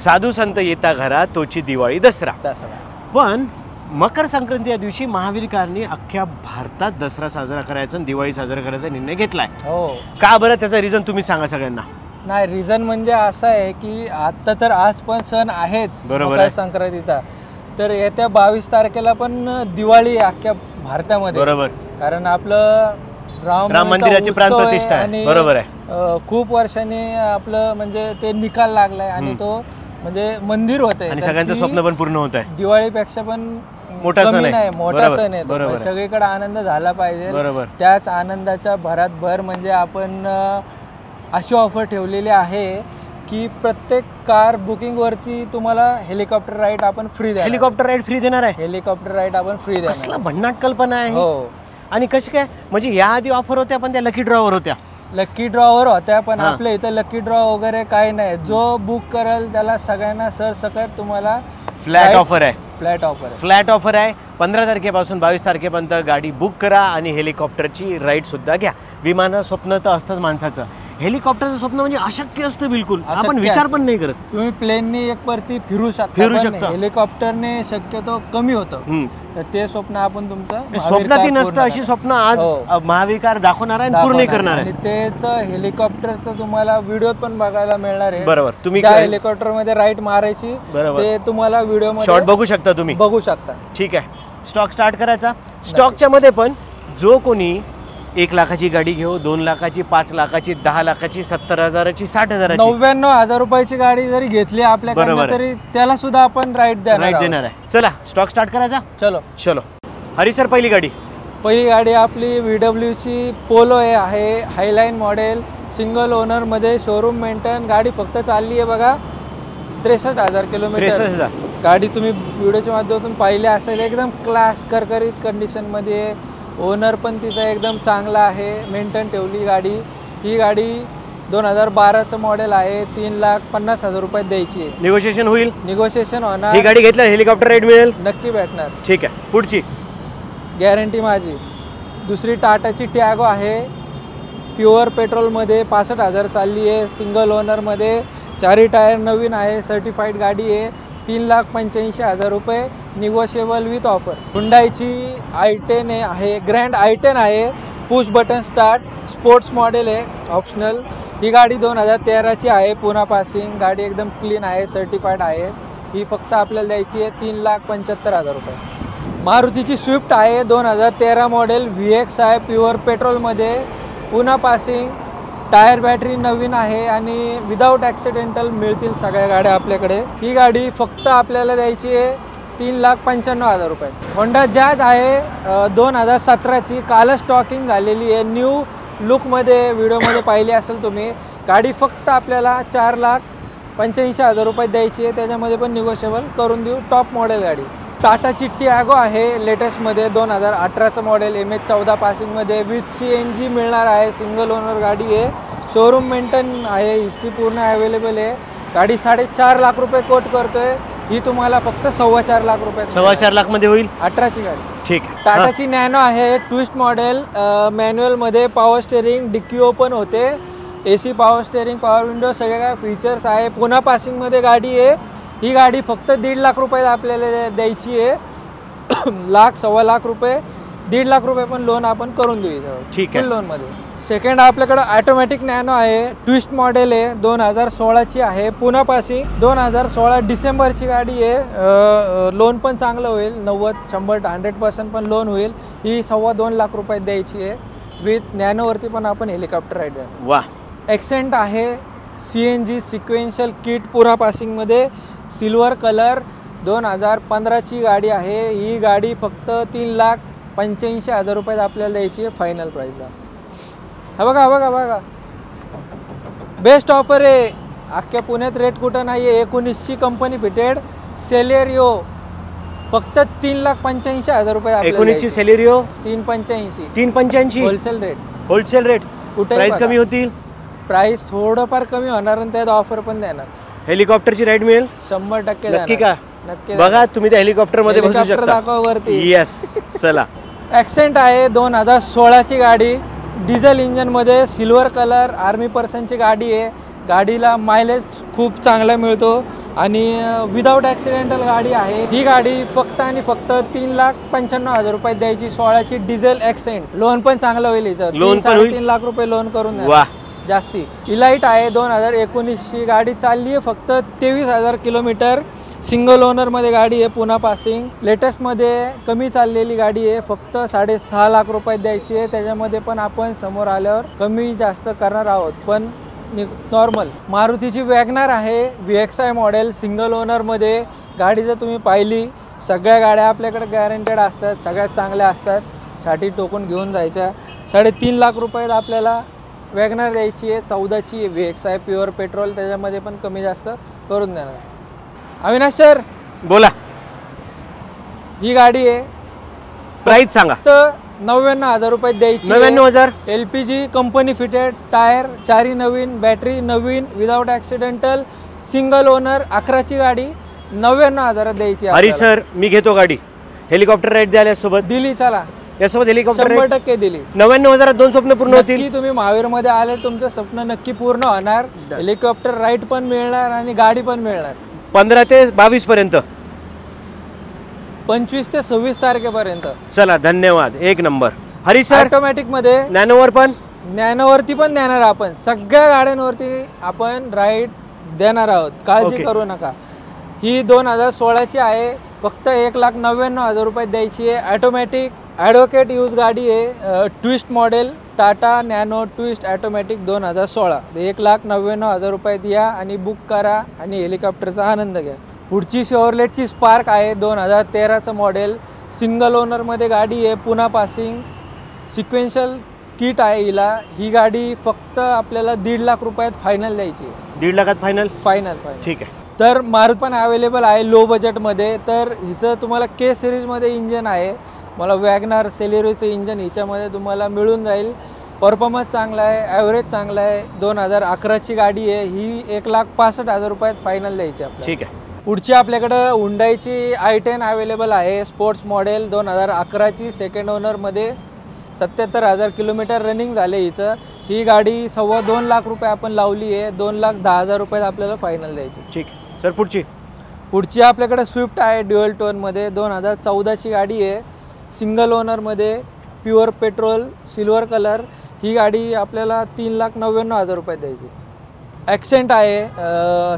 साधू संत येता घरा तोची दिवाळी दसरा. पण मकर संक्रांती या दिवशी महाविकारांनी अख्ख्या भारतात दसरा साजरा करायचा आणि दिवाळी साजरा करायचा निर्णय घेतलाय. हो. का बरं, त्याचा रिझन तुम्ही सांगा सगळ्यांना. नाही, रिझन म्हणजे असं आहे की आता तर आज पण सण आहेच मकर संक्रांतीचा, तर येत्या 22 तारखेला पण दिवाळी अख्ख्या भारतामध्ये. बरोबर. कारण आपलं राम मंदिराची प्राणप्रतिष्ठा आहे. बरोबर आहे. खूप वर्षांनी आपलं म्हणजे ते निकाल लागलाय आणि तो म्हणजे मंदिर होतंय आणि सगळ्यांचं स्वप्न पण पूर्ण होत आहे. दिवाळीपेक्षा पण मोठा सण आहे, मोठा सण आहे. सगळीकडे आनंद झाला पाहिजे. त्याच आनंदाच्या भरात भर म्हणजे आपण अशी ऑफर ठेवलेली आहे की प्रत्येक कार बुकिंग वरती तुम्हाला हेलिकॉप्टर राईड आपण फ्री देणार. हेलिकॉप्टर राईड फ्री देणार आहे. हेलिकॉप्टर राईड आपण फ्री देणार. कसला भन्नाट कल्पना आहे. हो. आणि कशी काय, म्हणजे या आधी ऑफर होत्या पण त्या लकी ड्रॉवर होत्या. लकी ड्रॉवर होत्या पण आपल्या इथं लकी ड्रॉ वगैरे काही नाही. जो बुक करेल त्याला सगळ्यांना सरसकट तुम्हाला फ्लॅट ऑफर आहे. फ्लॅट ऑफर आहे. 15 तारखेपासून 22 तारखेपर्यंत गाडी बुक करा आणि हेलिकॉप्टरची राईड सुद्धा घ्या. विमानाचं स्वप्न तर असतंच माणसाचं, हेलिकॉप्टरचं स्वप्न म्हणजे अशक्य असतं. बिलकुल आपण विचार पण नाही करत. तुम्ही प्लेनने एक वरती फिरू शकता, हेलिकॉप्टरने शक्यतो कमी होतं. तर ते स्वप्न आपण तुमचं स्वप्नातही नसतं. अशी स्वप्न आज महाविकार दाखवणार आहे, पूर्ण करणार आहे. आणि तेच हेलिकॉप्टरचं तुम्हाला व्हिडिओ पण बघायला मिळणार आहे. बरोबर. तुम्ही हेलिकॉप्टर मध्ये राईड मारायची ते तुम्हाला व्हिडिओ मध्ये शॉट बघू शकता, तुम्ही बघू शकता. ठीक आहे. स्टॉक स्टार्ट करायचा. स्टॉकच्या मध्ये पण जो कोणी 1 लाखाची गाडी घेऊ, 2 लाखाची, 5 लाखाची, 10 लाखाची, 70,000ची, 60,000ची, 99,000 रुपयाची गाडी जरी घेतली आपल्याकडे तरी त्याला सुद्धा आपण राईड देणार आहे. चला स्टॉक स्टार्ट करायचा. चलो. हरी सर, पहिली गाडी आपली VWची पोलो आहे. हायलाईन मॉडेल, सिंगल ओनर मध्ये, शोरूम मेंटेन. गाडी फक्त चालली आहे बघा 63,000 किलोमीटर. गाडी तुम्ही व्हिडिओच्या माध्यमातून पाहिली असेल. एकदम क्लास करकरीत कंडिशन मध्ये. ओनर पण तिचा एकदम चांगला आहे, मेंटेन ठेवली गाडी. ही गाडी 2012चं मॉडेल आहे. 3,50,000 रुपयात द्यायची आहे. निगोशिएशन होणार. ही गाडी घेतल्यावर हेलिकॉप्टर राईड मिळेल. नक्की भेटणार. ठीक आहे. पुढची गॅरंटी माझी. दुसरी टाटाची टॅगो आहे. प्युअर पेट्रोलमध्ये 65,000 चालली आहे. सिंगल ओनरमध्ये, 4 टायर नवीन आहे. सर्टिफाईड गाडी आहे. 3,85,000 रुपये. Negotiable with offer. हुंडाईची i10 आहे. ग्रँड i10 आहे. Push button start, sports model आहे, ऑप्शनल. ही गाडी 2013ची आहे. पुणा पासिंग. गाडी एकदम क्लीन आहे, सर्टिफाईड आहे. ही फक्त आपल्याला द्यायची आहे 3,75,000 रुपये. मारुतीची स्विफ्ट आहे. 2013 मॉडेल, VX आहे. प्युअर पेट्रोलमध्ये, पुणा पासिंग. टायर बॅटरी नवीन आहे आणि विदाऊट ॲक्सिडेंटल मिळतील सगळ्या गाड्या आपल्याकडे. ही गाडी फक्त आपल्याला द्यायची आहे 3,95,000 रुपये. होंडा जॅज आहे. 2017ची, कालच स्टॉकिंग झालेली आहे. न्यू लुकमध्ये व्हिडिओमध्ये पाहिली असेल तुम्ही. गाडी फक्त आपल्याला 4,85,000 रुपये द्यायची आहे. त्याच्यामध्ये पण निगोशिएबल करून देऊ. टॉप मॉडेल गाडी. टाटाची टॅगो आहे लेटेस्टमध्ये. 2018चं मॉडेल, MH14 पासिंगमध्ये, विथ CNG मिळणार आहे. सिंगल ओनर गाडी आहे. शोरूम मेंटेन आहे. हिस्ट्री पूर्ण अवेलेबल आहे. गाडी 4.5 लाख रुपये कोट करतोय. ही तुम्हाला फक्त 4.25 लाख रुपये. 4.25 लाख मध्ये होईल. 18ची गाडी. ठीक. टाटाची नॅनो आहे. ट्विस्ट मॉडेल, मॅन्युअलमध्ये. पॉवर स्टेअरिंग, डिक्की ओपन होते. AC power steering, power window, सगळे काय फीचर्स आहे. पुणा पासिंगमध्ये गाडी आहे. ही गाडी फक्त 1.5 लाख रुपये आपल्याला द्यायची आहे. 1,00,000-1,25,000 रुपये. 1.5 लाख रुपये पण लोन आपण करून देऊ. ठीक आहे. फुल लोनमध्ये. सेकंड आपल्याकडे ऑटोमॅटिक नॅनो आहे. ट्विस्ट मॉडेल आहे. 2016ची आहे. पुणा पासिंग. 2016 डिसेंबरची गाडी आहे. लोन पण चांगलं होईल. 90-100% पण लोन होईल. ही 2.25 लाख रुपये द्यायची आहे. विथ नॅनोवरती पण आपण हेलिकॉप्टर राईड द्या. वा. एक्सेंट आहे. CNG सिक्वेन्शियल किट, पुणा पासिंगमध्ये, सिल्वर कलर. 2015ची गाडी आहे. ही गाडी फक्त 3,85,000 रुपयात आपल्याला द्यायची आहे फायनल प्राईसला. हा बघा बेस्ट ऑफर आहे. अख्ख्या पुण्यात रेट कुठं नाही आहे. 19ची कंपनी फिटेड सेलेरिओ फक्त 3,85,000 रुपये. 19ची सेलेरिओ 385 होलसेल रेट. कुठे प्राइस कमी होतील. प्राइस थोडंफार कमी होणार आणि त्यात ऑफर पण देणार. हेलिकॉप्टरची राईड मिळेल 100% नक्की का. बघा तुम्ही त्या हेलिकॉप्टर मध्ये बसू शकता. दाखवा वरती. येस. चला. ॲक्सेंट आहे. 2016ची गाडी. डिझेल इंजनमध्ये, सिल्वर कलर, आर्मी पर्सनची गाडी आहे. गाडीला मायलेज खूप चांगला मिळतो. आणि विदाऊट ॲक्सिडेंटल गाडी आहे ही गाडी फक्त आणि फक्त 3,95,000 रुपये द्यायची 16ची डिझेल ॲक्सेंट लोन पण चांगलं होईल याच्यावर 3 लाख रुपये लोन करून द्या जास्ती इलाइट आहे 2019ची गाडी चालली आहे फक्त 23,000 किलोमीटर सिंगल ओनरमध्ये गाडी आहे पुन्हा पासिंग लेटेस्टमध्ये कमी चाललेली गाडी आहे फक्त 6.5 लाख रुपये द्यायची आहे त्याच्यामध्ये पण आपण समोर आल्यावर कमी जास्त करणार आहोत पण नॉर्मल मारुतीची वॅगनर आहे VXI मॉडेल सिंगल ओनरमध्ये गाडी जर तुम्ही पाहिली सगळ्या गाड्या आपल्याकडे गॅरंटेड असतात सगळ्यात चांगल्या असतात छाती टोकून घेऊन जायच्या 3.5 लाख रुपयात आपल्याला वॅगनर द्यायची आहे 14ची VXI प्युअर पेट्रोल त्याच्यामध्ये पण कमी जास्त करून देणार अविनाश सर बोला ही गाडी आहे प्राइस सांगा तर 99,000 रुपये द्यायची 99,000 LPG कंपनी फिटेड टायर 4 नवीन बॅटरी नवीन विदाउट ॲक्सिडेंटल सिंगल ओनर 11ची गाडी 99,000 द्यायची हरी सर मी घेतो गाडी हेलिकॉप्टर राईड द्यायला सोबत दिली चला यासोबत हेलिकॉप्टर 100% दिली 99,000 2 स्वप्न पूर्ण होतील नक्की तुम्ही महावीरमध्ये आले तुमचं स्वप्न नक्की पूर्ण होणार हेलिकॉप्टर राईड पण मिळणार आणि गाडी पण मिळणार 15 ते 22 पर्यंत 25 ते 26 तारखेपर्यंत चला धन्यवाद एक नंबर हरी सर ऑटोमॅटिक मध्ये नॅनोवर पण नॅनोवरती पण देणार आपण सगळ्या गाड्यांवरती आपण राईड देणार आहोत काळजी करू नका ही 2016ची आहे फक्त 1,99,000 रुपये द्यायची आहे ऑटोमॅटिक ॲडव्होकेट यूज गाडी आहे twist model Tata nano twist automatic 2016 1,99,000 रुपयात या आणि बुक करा आणि हेलिकॉप्टरचा आनंद घ्या पुढची शेवरलेटची स्पार्क आहे 2013चं मॉडेल सिंगल ओनरमध्ये गाडी आहे पुन्हा पासिंग सिक्वेन्शियल किट आहे हिला ही गाडी फक्त आपल्याला 1.5 लाख रुपयात फायनल द्यायची 1.5 लाखात फायनल फायनल ठीक आहे तर मारुती पण अवेलेबल आहे लो बजेटमध्ये तर हिचं तुम्हाला K सिरीजमध्ये इंजन आहे मला वॅगनर सेलेरियोचं इंजन हिच्यामध्ये तुम्हाला मिळून जाईल परफॉर्मन्स चांगला आहे ॲव्हरेज चांगला आहे 2011ची गाडी आहे ही 1,65,000 रुपयात फायनल द्यायची आपल्याला ठीक आहे पुढची आपल्याकडं हुंडाईची i10 अवेलेबल आहे स्पोर्ट्स मॉडेल 2011ची सेकंड ओनरमध्ये 77,000 किलोमीटर रनिंग झाले हिचं ही गाडी 2.25 लाख रुपये आपण लावली आहे 2,10,000 रुपयात आपल्याला फायनल द्यायची ठीक सर पुढची आपल्याकडे स्विफ्ट आहे ड्युअल टोनमध्ये 2014ची गाडी आहे सिंगल ओनरमध्ये प्युअर पेट्रोल सिल्वर कलर ही गाडी आपल्याला 3,99,000 रुपयात द्यायची ॲक्सेंट आहे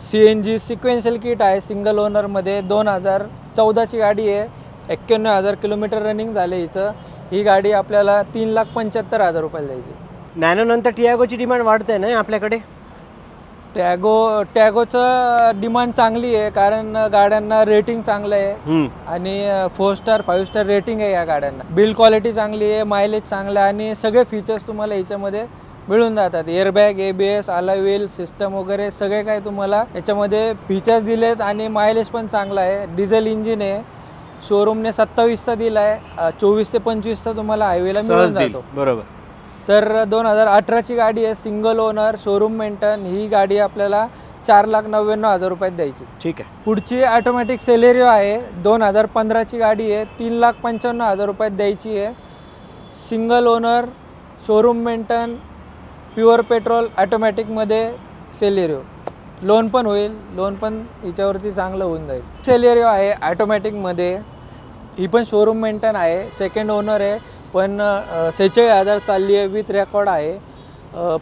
CNG सिक्वेन्शियल किट आहे सिंगल ओनरमध्ये 2014ची गाडी आहे 91,000 किलोमीटर रनिंग झाले हिचं ही गाडी आपल्याला 3,75,000 रुपयाला द्यायची नॅनो नंतर टियागोची डिमांड वाढते ना आपल्याकडे टॅगोचं डिमांड चांगली आहे कारण गाड्यांना रेटिंग चांगलं आहे आणि 4 स्टार 5 स्टार रेटिंग आहे या गाड्यांना बिल्ड क्वालिटी चांगली आहे मायलेज चांगलं आहे आणि सगळे फीचर्स तुम्हाला याच्यामध्ये मिळून जातात airbag ABS alloy wheel system वगैरे सगळे काय तुम्हाला याच्यामध्ये फीचर्स दिलेत आणि मायलेज पण चांगला आहे डिझेल इंजिन आहे शोरूमने 27चा दिला आहे 24 ते 25चा तुम्हाला हायवेला मिळून जातो बरोबर तर 2018ची गाडी आहे सिंगल ओनर शोरूम मेंटेन ही गाडी आपल्याला 4,99,000 रुपयात द्यायची ठीक आहे पुढची ऑटोमॅटिक सेलेरियो आहे 2015ची गाडी आहे 3,95,000 रुपयात द्यायची आहे single owner showroom maintain pure petrol ऑटोमॅटिकमध्ये सेलेरियो लोन पण होईल लोन पण हिच्यावरती चांगलं होऊन जाईल सेलेरियो आहे ऑटोमॅटिकमध्ये ही पण शोरूम मेंटेन आहे सेकंड ओनर आहे पण 46,000 चालली आहे विथ रेकॉर्ड आहे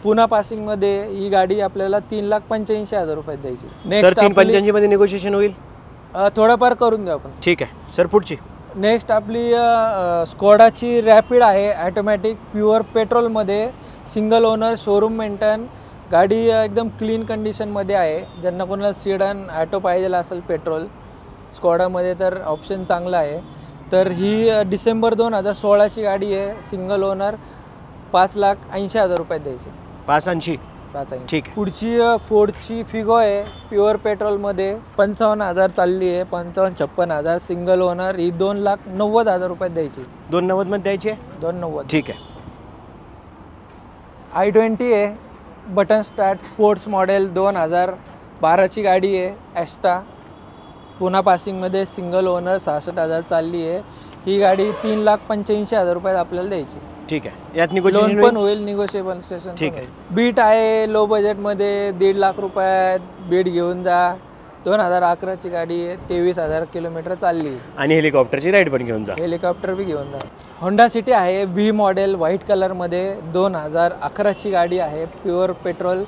पुन्हा पासिंगमध्ये ही गाडी आपल्याला 3,85,000 रुपयात द्यायची नेक्स्ट 3,85 मध्ये निगोशिएशन होईल थोडंफार करून देऊ आपण ठीक आहे सर पुढची नेक्स्ट आपली स्कोडाची रॅपिड आहे ऑटोमॅटिक प्युअर पेट्रोलमध्ये सिंगल ओनर शोरूम मेंटेन गाडी एकदम क्लीन कंडिशनमध्ये आहे ज्यांना कोणाला सीडन ॲटो पाहिजे असेल पेट्रोल स्कोडामध्ये तर ऑप्शन चांगला आहे तर ही डिसेंबर 2016ची गाडी आहे सिंगल ओनर 5,80,000 रुपयात द्यायची 5,80 ठीक आहे पुढची फोर्डची फिगो आहे प्युअर पेट्रोलमध्ये 55,000 चालली आहे 55,56,000 सिंगल ओनर ही 2,90,000 रुपयात द्यायची 290 मध्ये द्यायची 290 ठीक आहे i20 आहे बटन स्टार्ट स्पोर्ट्स मॉडेल 2012ची गाडी आहे ॲस्टा पुन्हा पासिंगमध्ये सिंगल ओनर 66,000 चालली आहे ही गाडी 3,85,000 रुपयात आपल्याला द्यायची ठीक आहे यात लोन पण होईल निगोशिएबल स्टेशन ठीक आहे बीट आहे लो बजेटमध्ये 1.5 लाख रुपयात बीट घेऊन जा 2011ची गाडी आहे, 23,000 किलोमीटर चालली आहे. आणि हेलिकॉप्टरची राईड पण घेऊन जा. हेलिकॉप्टर बी घेऊन जा. होंडा सिटी आहे व्ही मॉडेल व्हाईट कलरमध्ये, 2011ची गाडी आहे, pure petrol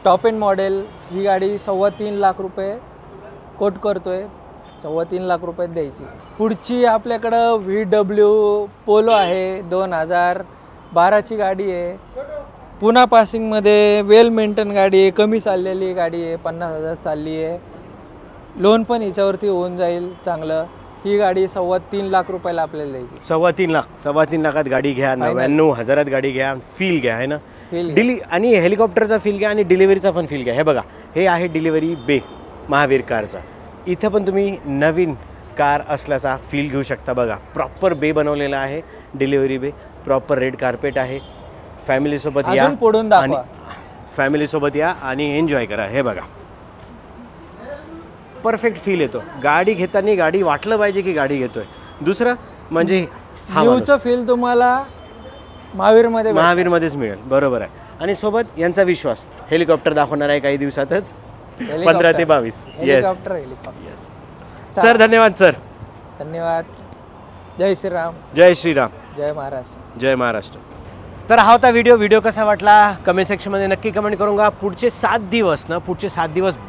top end model. ही गाडी 3.25 लाख रुपये कोट करतोय, 3.25 लाख रुपयात द्यायची. पुढची आपल्याकडं VW पोलो आहे, 2012ची गाडी आहे, पुणा पासिंगमध्ये, वेल मेंटेन गाडी आहे, कमी चाललेली गाडी आहे, 50,000 चालली आहे. लोन पण हिच्यावरती होऊन जाईल चांगलं. ही गाडी 3.25 लाख रुपयाला आपल्याला द्यायची. 3.25 लाख, 3.25 लाखात गाडी घ्या, 99,000 गाडी घ्या, फील घ्या आहे ना. आणि हेलिकॉप्टरचा फील घ्या आणि डिलिव्हरीचा पण फील घ्या. हे बघा, हे आहे डिलिव्हरी बे महावीर कारचा. इथं पण तुम्ही नवीन कार असल्याचा फील घेऊ शकता. बघा, प्रॉपर बे बनवलेला आहे, डिलिव्हरी बे, प्रॉपर रेड कार्पेट आहे. फॅमिलीसोबत या आणि फॅमिलीसोबत या आणि एन्जॉय करा. हे बघा, परफेक्ट फील येतो गाडी घेताना. गाडी वाटलं पाहिजे की गाडी घेतोय. दुसरं म्हणजे न्यूचा फील तुम्हाला महावीरमध्येच मिळेल. बरोबर आहे. आणि सोबत यांचा विश्वास, हेलिकॉप्टर दाखवणार आहे काही दिवसातच, 15 ते 22. हेलिकॉप्टर. सर धन्यवाद. सर धन्यवाद. जय श्रीराम. जय श्रीराम. जय महाराष्ट्र. जय महाराष्ट्र. तर हा होता व्हिडिओ कसा वाटला कमेंट सेक्शनमध्ये नक्की कमेंट करून गा. पुढचे 7 दिवस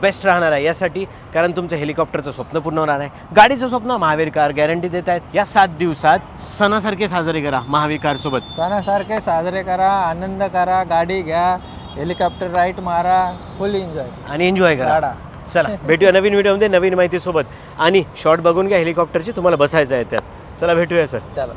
बेस्ट राहणार आहे यासाठी, कारण तुमचं हेलिकॉप्टरचं स्वप्न पूर्ण होणार आहे. गाडीचं स्वप्न महावीर कार गॅरंटी देत आहेत. या 7 दिवसात सणासारखे साजरे करा महावीर कार सोबत. सणासारखे साजरे करा, आनंद करा, गाडी घ्या, हेलिकॉप्टर राईड मारा, फुल एन्जॉय आणि एन्जॉय करा. चला भेटूया नवीन व्हिडिओमध्ये नवीन माहितीसोबत. आणि शॉर्ट बघून घ्या हेलिकॉप्टरची, तुम्हाला बसायचं आहे त्यात. चला भेटूया सर. चला.